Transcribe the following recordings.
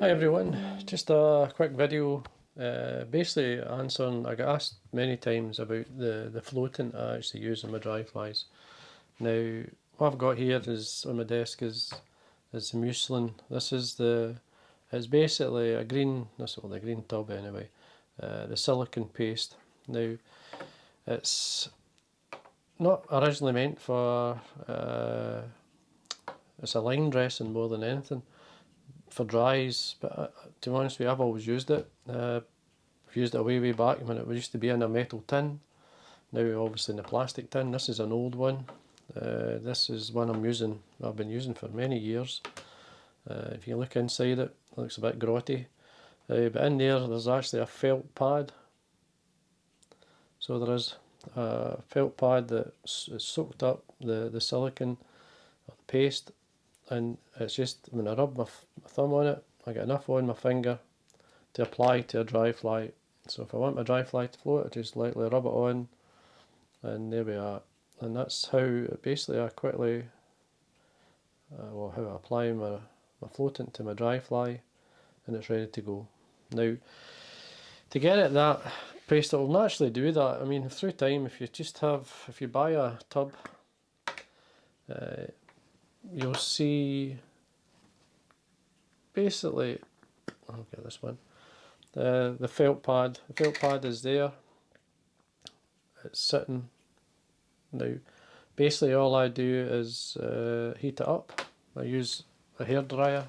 Hi everyone, just a quick video basically answering. I got asked many times about the floatant I actually use in my dry flies. Now what I've got here is on my desk is the Mucilin. It's basically a green, the green tub anyway, the silicone paste. Now it's not originally meant for, it's a line dressing more than anything. For dries, but to be honest with you, I've always used it. I've used it way back when it used to be in a metal tin. Now obviously in a plastic tin. This is an old one. This is one I've been using for many years. If you look inside it, it looks a bit grotty. But in there's actually a felt pad. So there is a felt pad that soaked up the silicone or the paste. And it's just, when I rub my thumb on it, I get enough on my finger to apply to a dry fly. So if I want my dry fly to float, I just lightly rub it on, and there we are. And that's how basically I quickly, how I apply my floatant to my dry fly, and it's ready to go. Now, to get it that paste, it will naturally do that. I mean, through time, if you buy a tub, you'll see basically, I'll get this one, the felt pad. The felt pad is there, it's sitting. Now basically all I do is heat it up. I use a hairdryer.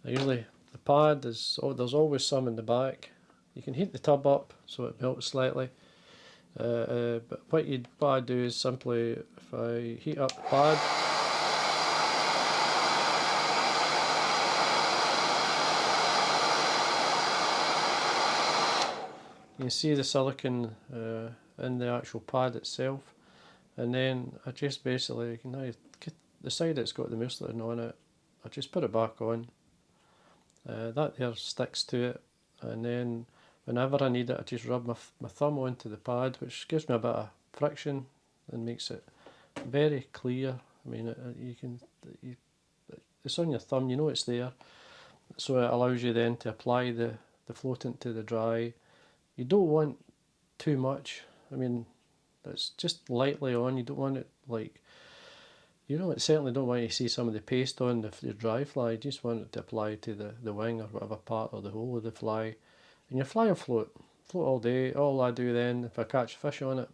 The pad is, there's always some in the back. You can heat the tub up so it melts slightly, but what I do is simply, if I heat up the pad, you can see the silicone in the actual pad itself, and then I just basically, get the side that's got the mucilin on it, I just put it back on. That there sticks to it, and then whenever I need it, I just rub my thumb onto the pad, which gives me a bit of friction and makes it very clear. I mean, it's on your thumb, you know it's there, so it allows you then to apply the floatant to the dry. You don't want too much. I mean, it's just lightly on. You don't want it like, certainly don't want you to see some of the paste on the dry fly. You just want it to apply to the wing or whatever part or the whole of the fly, and your fly will float all day. All I do then, if I catch fish on it,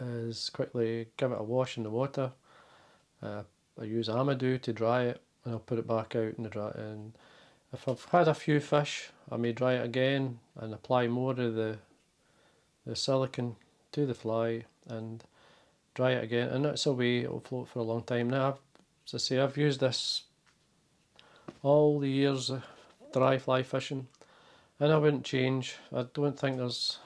is quickly give it a wash in the water. I use Amadou to dry it, and I'll put it back out in the dry. And if I've had a few fish, I may dry it again and apply more of the silicone to the fly and dry it again, and that's a way it will float for a long time. Now, as I say, I've used this all the years of dry fly fishing, and I wouldn't change. I don't think there's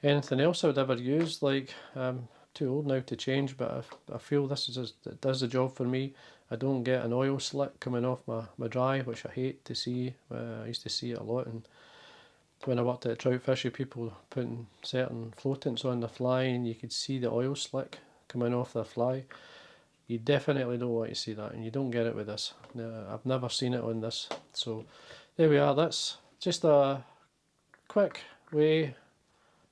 anything else I would ever use. Like, I'm too old now to change, but I feel this it does the job for me. I don't get an oil slick coming off my dry, which I hate to see. I used to see it a lot, and when I worked at trout fishery, people putting certain floatants on the fly, and you could see the oil slick coming off the fly. You definitely don't want to see that, and you don't get it with this. I've never seen it on this. So there we are. That's just a quick way,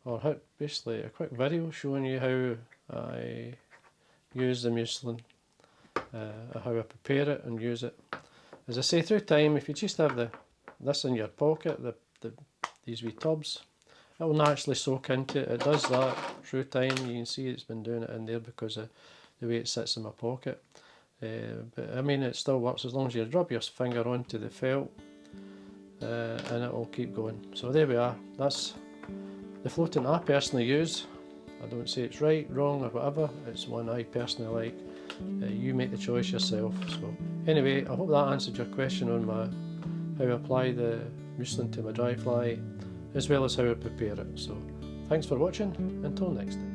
or basically a quick video showing you how I use the mucilin, how I prepare it and use it. As I say, through time, if you just have this in your pocket, these wee tubs, it will naturally soak into it. It does that through time. You can see it's been doing it in there because of the way it sits in my pocket. But I mean, it still works as long as you rub your finger onto the felt, and it will keep going. So there we are. That's the floatant I personally use. I don't say it's right, wrong or whatever. It's one I personally like. You make the choice yourself. So anyway, I hope that answered your question on how I apply the mucilin to my dry fly, as well as how I prepare it. So thanks for watching. Until next time.